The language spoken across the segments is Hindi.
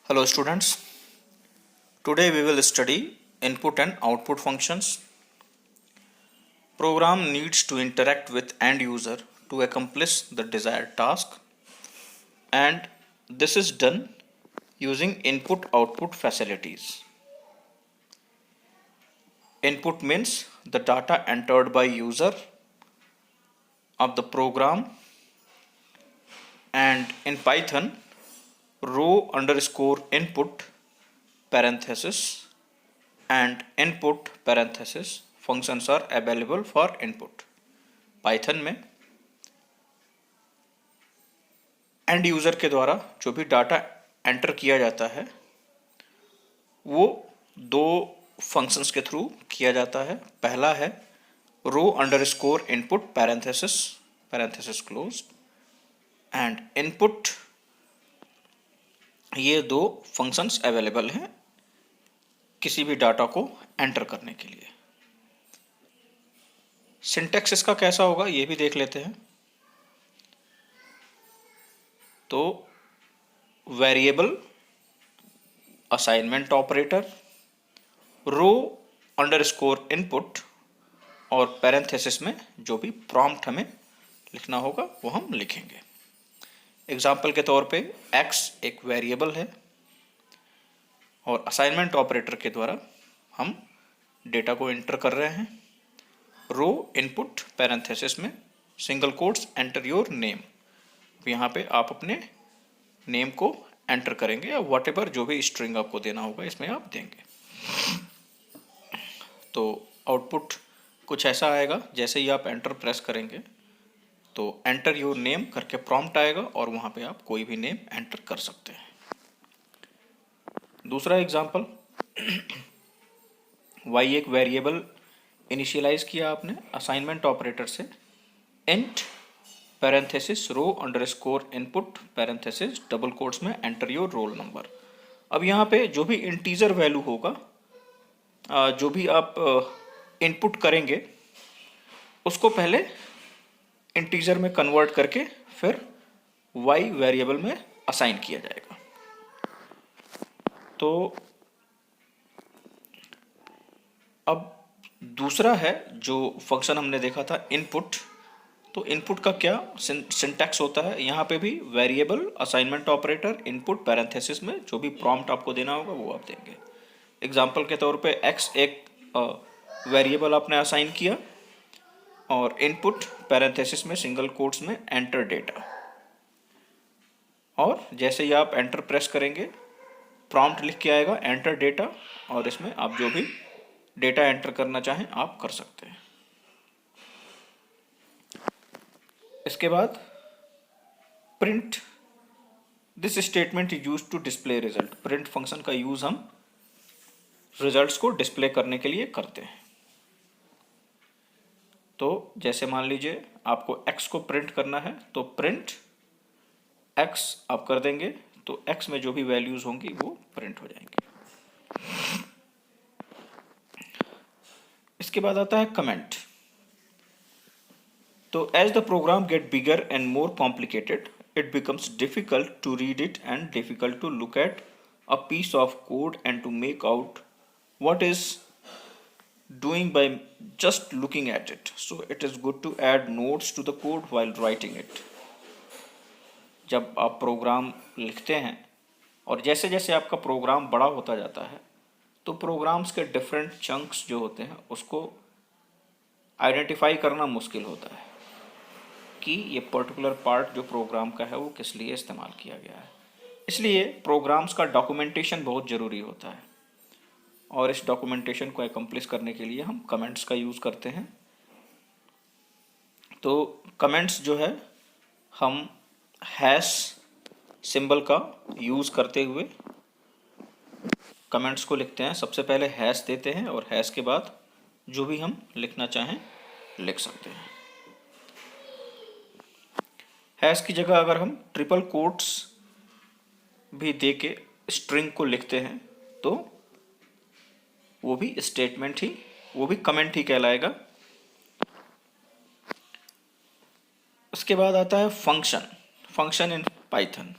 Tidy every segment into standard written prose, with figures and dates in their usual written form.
Hello students, today we will study input and output functions. Program needs to interact with end user to accomplish the desired task, and this is done using input output facilities. Input means the data entered by user of the program, and in Python row underscore input parenthesis and input parenthesis functions are available for input. Python में एंड यूज़र के द्वारा जो भी डाटा एंटर किया जाता है वो दो फंक्शंस के थ्रू किया जाता है। पहला है raw underscore input parenthesis parenthesis close and input. ये दो फंक्शंस अवेलेबल हैं किसी भी डाटा को एंटर करने के लिए। सिंटैक्स इसका कैसा होगा ये भी देख लेते हैं। तो वेरिएबल, असाइनमेंट ऑपरेटर, रो अंडरस्कोर इनपुट और पैरेंथेसिस में जो भी प्रॉम्प्ट हमें लिखना होगा वो हम लिखेंगे। एग्जाम्पल के तौर पे x एक वेरिएबल है और असाइनमेंट ऑपरेटर के द्वारा हम डेटा को एंटर कर रहे हैं। रो इनपुट पैरेंथेसिस में single quotes enter your name, यहाँ पे आप अपने नेम को एंटर करेंगे या व्हाटएवर जो भी स्ट्रिंग आपको देना होगा इसमें आप देंगे। तो आउटपुट कुछ ऐसा आएगा, जैसे ही आप एंटर प्रेस करेंगे तो एंटर योर नेम करके प्रॉम्प्ट आएगा और वहाँ पे आप कोई भी नेम एंटर कर सकते हैं। दूसरा एग्जांपल y एक वेरिएबल इनिशियलाइज किया आपने असाइनमेंट ऑपरेटर से, int parenthesis raw underscore input parenthesis double quotes में एंटर योर रोल नंबर। अब यहाँ पे जो भी इंटीजर वैल्यू होगा, जो भी आप इनपुट करेंगे उसको पहले इंटीजर में कन्वर्ट करके फिर y वेरिएबल में असाइन किया जाएगा। तो अब दूसरा है जो फंक्शन हमने देखा था इनपुट। तो इनपुट का क्या सिंटैक्स होता है, यहाँ पे भी variable, assignment operator, input parenthesis में जो भी प्रॉम्प्ट आपको देना होगा वो आप देंगे। एग्जांपल के तौर पे x एक वेरिएबल आपने असाइन किया और इनपुट पैरेंथेसिस में सिंगल कोट्स में एंटर डेटा, और जैसे ही आप एंटर प्रेस करेंगे प्रॉम्प्ट लिख के आएगा एंटर डेटा, और इसमें आप जो भी डेटा एंटर करना चाहें आप कर सकते हैं। इसके बाद print, this statement is used to display result. Print function का यूज हम रिजल्ट्स को डिस्प्ले करने के लिए करते हैं। तो जैसे मान लीजिए आपको x को प्रिंट करना है तो प्रिंट x आप कर देंगे तो x में जो भी वैल्यूज होंगी वो प्रिंट हो जाएंगी। इसके बाद आता है कमेंट। तो as the program get bigger and more complicated it becomes difficult to read it and difficult to look at a piece of code and to make out what is doing by just looking at it. So it is good to add notes to the code while writing it. जब आप प्रोग्राम लिखते हैं और जैसे जैसे आपका प्रोग्राम बड़ा होता जाता है तो प्रोग्राम्स के डिफरेंट चंक्स जो होते हैं उसको आइडेंटिफाई करना मुश्किल होता है कि ये पर्टिकुलर पार्ट जो प्रोग्राम का है वो किस लिए इस्तेमाल किया गया है। इसलिए प्रोग्राम्स का डॉक्यूमेंटेशन बहुत ज़रूरी होता है और इस डॉक्यूमेंटेशन को एकम्प्लिश करने के लिए हम कमेंट्स का यूज़ करते हैं। तो कमेंट्स जो है हम हैश सिंबल का यूज़ करते हुए कमेंट्स को लिखते हैं। सबसे पहले हैश देते हैं और हैश के बाद जो भी हम लिखना चाहें लिख सकते हैं। हैश की जगह अगर हम ट्रिपल कोट्स भी दे के स्ट्रिंग को लिखते हैं तो वो भी स्टेटमेंट ही, वो भी कमेंट ही कहलाएगा। उसके बाद आता है फंक्शन, फंक्शन इन पाइथन।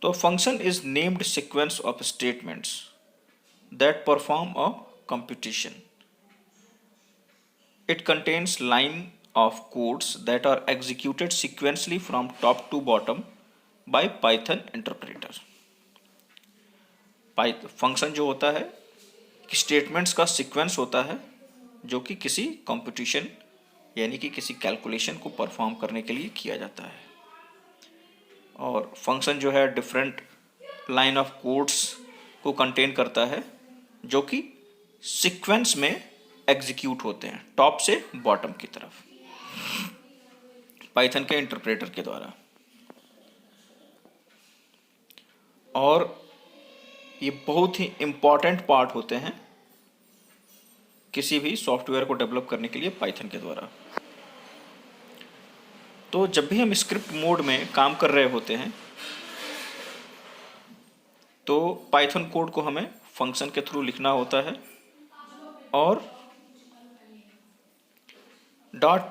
तो function is named sequence of statements that perform a computation. It contains line of codes that are executed sequentially from top to bottom by Python interpreter. Function जो होता है स्टेटमेंट्स का सीक्वेंस होता है जो कि किसी कंप्यूटेशन यानी कि किसी कैलकुलेशन को परफॉर्म करने के लिए किया जाता है। और फंक्शन जो है डिफरेंट लाइन ऑफ कोड्स को कंटेन करता है जो कि सीक्वेंस में एग्जीक्यूट होते हैं टॉप से बॉटम की तरफ पाइथन के इंटरप्रेटर के द्वारा। और ये बहुत ही इम्पॉर्टेंट पार्ट होते हैं किसी भी सॉफ्टवेयर को डेवलप करने के लिए पाइथन के द्वारा। तो जब भी हम स्क्रिप्ट मोड में काम कर रहे होते हैं तो पाइथन कोड को हमें फंक्शन के थ्रू लिखना होता है और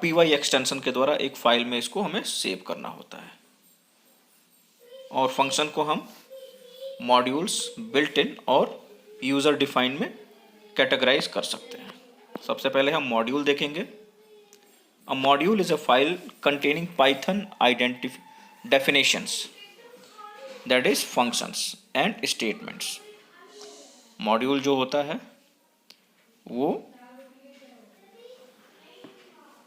.py एक्सटेंशन के द्वारा एक फाइल में इसको हमें सेव करना होता है। और फंक्शन को हम मॉड्यूल्स, बिल्ट इन और यूजर डिफाइन में कैटेगराइज कर सकते हैं। सबसे पहले हम मॉड्यूल देखेंगे। अ module is a file containing Python definitions, that is functions and statements. Module जो होता है वो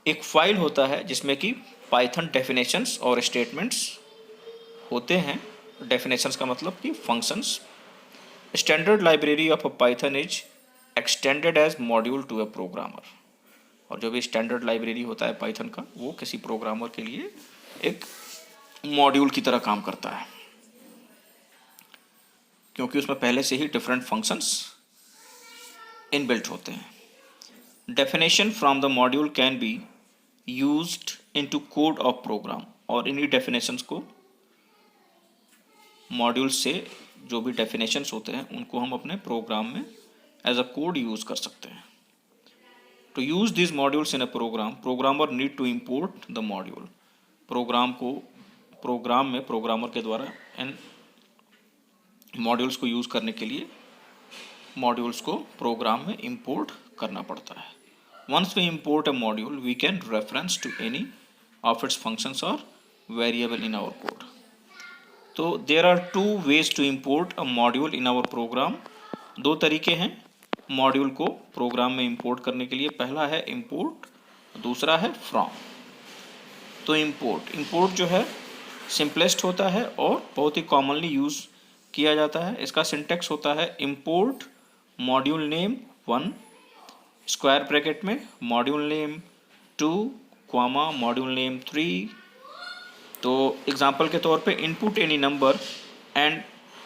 एक फाइल होता है जिसमें कि पाइथन डेफिनेशंस और स्टेटमेंट्स होते हैं। डेफिनेशंस का मतलब कि functions. Standard library of a Python is extended as module to a programmer. और जो भी स्टैंडर्ड लाइब्रेरी होता है पाइथन का वो किसी प्रोग्रामर के लिए एक मॉड्यूल की तरह काम करता है क्योंकि उसमें पहले से ही डिफरेंट फंक्शंस इनबिल्ट होते हैं। Definition from the module can be used into code of program. और इन्हीं डेफिनेशंस को मॉड्यूल से जो भी डेफिनेशंस होते हैं उनको हम अपने प्रोग्राम में एज अ कोड यूज कर सकते हैं। To use this modules in a program, programmer need to import the module. Program में प्रोग्रामर के द्वारा इन मॉड्यूल्स को यूज करने के लिए मॉड्यूल्स को प्रोग्राम में इंपोर्ट करना पड़ता है। Once we import a module we can reference to any of its functions और वेरिएबल इन आवर कोड। तो there are two ways to import a module in our program. दो तरीके हैं मॉड्यूल को प्रोग्राम में इंपोर्ट करने के लिए। पहला है इंपोर्ट, दूसरा है फ्रॉम। तो इंपोर्ट जो है सिंपलेस्ट होता है और बहुत ही कॉमनली यूज किया जाता है। इसका सिंटेक्स होता है import module name 1 square bracket में, module name 2 comma module name 3। तो एग्जांपल के तौर पे input any number and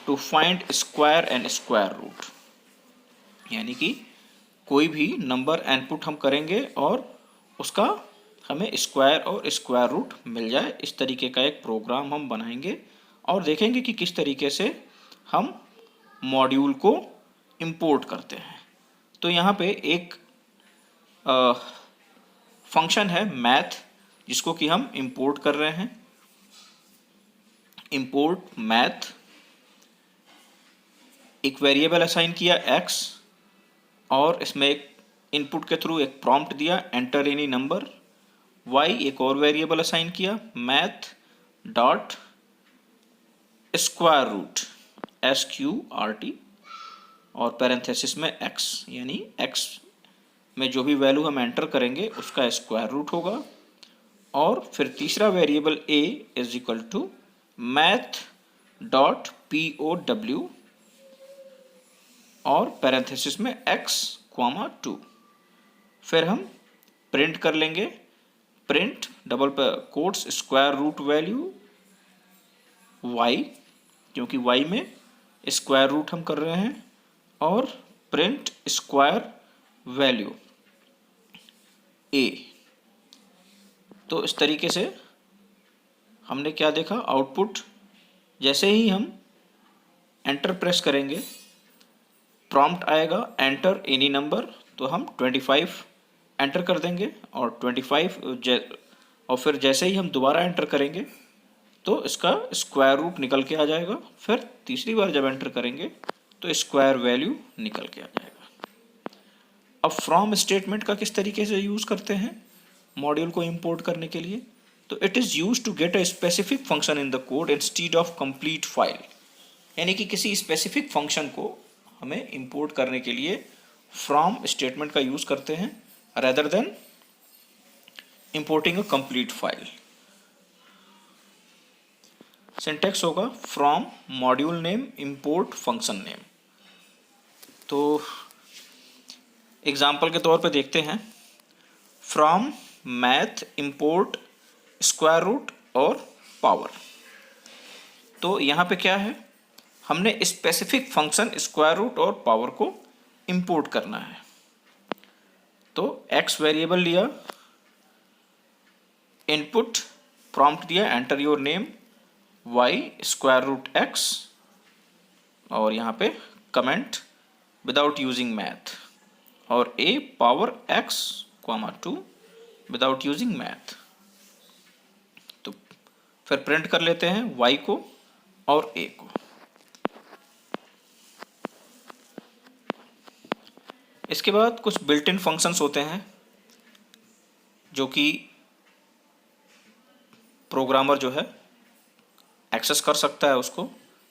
to find square and square root. यानी कि कोई भी नंबर इनपुट हम करेंगे और उसका हमें स्क्वायर और स्क्वायर रूट मिल जाए। इस तरीके का एक प्रोग्राम हम बनाएंगे और देखेंगे कि किस तरीके से हम मॉड्यूल को इंपोर्ट करते हैं। तो यहाँ पे एक फंक्शन है मैथ जिसको कि हम इंपोर्ट कर रहे हैं। इंपोर्ट मैथ, एक वेरिएबल असाइन किया x और इसमें एक इनपुट के थ्रू एक प्रॉम्प्ट दिया एंटर एनी नंबर। y एक और वेरिएबल असाइन किया math dot square root SQRT और पैरेंथेसिस में x, यानी x में जो भी वैल्यू हम एंटर करेंगे उसका स्क्वायर रूट होगा। और फिर तीसरा variable a is equal to math dot POW और पैरेंथेसिस में x कॉमा 2। फिर हम प्रिंट कर लेंगे, print double quotes square root value y, क्योंकि y में स्क्वायर रूट हम कर रहे हैं, और प्रिंट स्क्वायर वैल्यू a। तो इस तरीके से हमने क्या देखा, आउटपुट जैसे ही हम एंटर प्रेस करेंगे प्रॉम्प्ट आएगा एंटर एनी नंबर, तो हम 25 एंटर कर देंगे और 25 और फिर जैसे ही हम दोबारा एंटर करेंगे तो इसका स्क्वायर रूट निकल के आ जाएगा। फिर तीसरी बार जब एंटर करेंगे तो स्क्वायर वैल्यू निकल के आ जाएगा। अब फ्रॉम स्टेटमेंट का किस तरीके से यूज़ करते हैं मॉड्यूल को इंपोर्ट करने के लिए, तो it is use to get a specific function in the code instead of complete file, यानी कि किसी स्पेसिफिक फंक्शन को हमें इंपोर्ट करने के लिए फ्रॉम स्टेटमेंट का यूज़ करते हैं rather than importing a complete file. Syntax होगा from module name import function name. तो एग्जाम्पल के तौर पे देखते हैं, from math import square root और पावर। तो यहाँ पे क्या है, हमने स्पेसिफिक फंक्शन स्क्वायर रूट और पावर को इंपोर्ट करना है। तो x वेरिएबल लिया, इनपुट प्रॉम्प्ट दिया enter your name, y square root x, और यहाँ पे कमेंट विदाउट यूजिंग मैथ, और a power x comma 2 without using math. तो फिर प्रिंट कर लेते हैं y को और a को। इसके बाद कुछ बिल्ट इन फंक्शंस होते हैं जो कि प्रोग्रामर जो है एक्सेस कर सकता है उसको,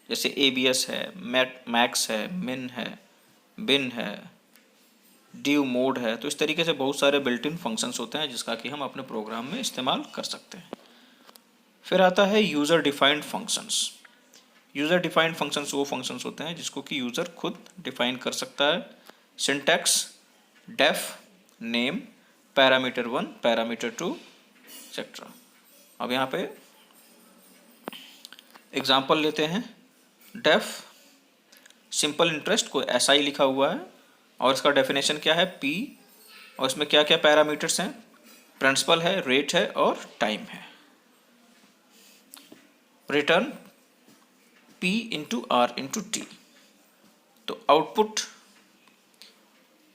जैसे abs है, मैक्स है, मिन है, बिन है, डिव मोड है। तो इस तरीके से बहुत सारे बिल्ट इन फंक्शंस होते हैं जिसका कि हम अपने प्रोग्राम में इस्तेमाल कर सकते हैं। फिर आता है user defined functions. User defined functions वो फंक्शंस होते हैं जिसको कि यूज़र खुद डिफाइन कर सकता है। Syntax def name parameter 1 parameter 2 et cetera. अब यहाँ पे एग्जांपल लेते हैं, डेफ सिंपल इंटरेस्ट को SI लिखा हुआ है और इसका डेफिनेशन क्या है P, और इसमें क्या क्या पैरामीटर्स हैं, प्रिंसिपल है, रेट है और टाइम है। Return P into R into T। तो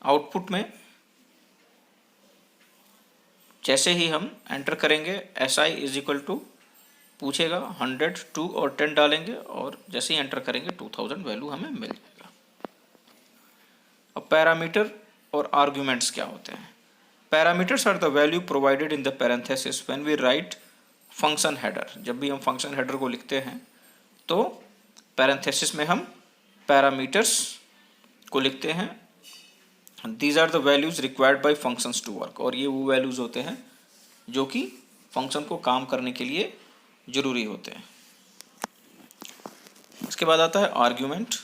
आउटपुट में जैसे ही हम एंटर करेंगे SI इज इक्वल टू पूछेगा 100, 2 और 10 डालेंगे और जैसे ही एंटर करेंगे 2000 वैल्यू हमें मिल जाएगा। अब पैरामीटर और आर्ग्यूमेंट्स क्या होते हैं। Parameters are the value provided in the parenthesis when we write function header. जब भी हम फंक्शन हेडर को लिखते हैं तो पैरेंथेसिस में हम पैरामीटर्स को लिखते हैं। These are the values required by functions to work, और ये वो वैल्यूज होते हैं जो कि फंक्शन को काम करने के लिए जरूरी होते हैं। इसके बाद आता है argument.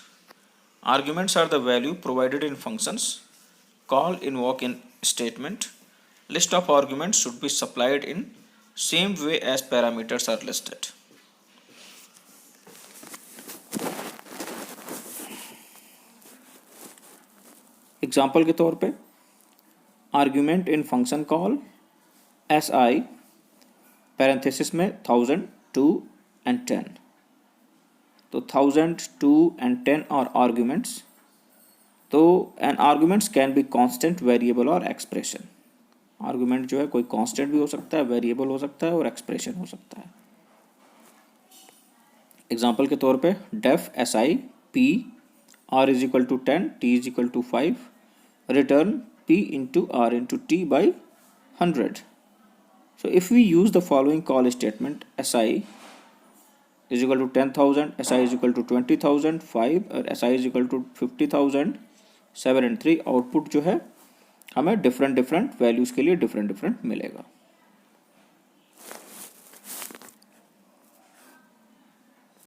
Arguments are the value provided in functions call invoke in statement. List of arguments should be supplied in same way as parameters are listed. Example के तौर पे argument in function call SI parenthesis में 1000, 2 and 10। तो 1000, 2 and 10 और आर्ग्यूमेंट्स। तो an arguments can be constant, variable और एक्सप्रेशन। आर्ग्यूमेंट जो है कोई कांस्टेंट भी हो सकता है, वेरिएबल हो सकता है और एक्सप्रेशन हो सकता है। एग्जाम्पल के तौर पे def SI P R is equal to 10, T is equal to 5, return P into R into T by 100। So if we use the following call statement, SI is equal to 10,000, SI is equal to 20,000, 5 और SI is equal to 50,000, 7 and 3, output जो है हमें डिफरेंट वैल्यूज़ के लिए डिफरेंट मिलेगा।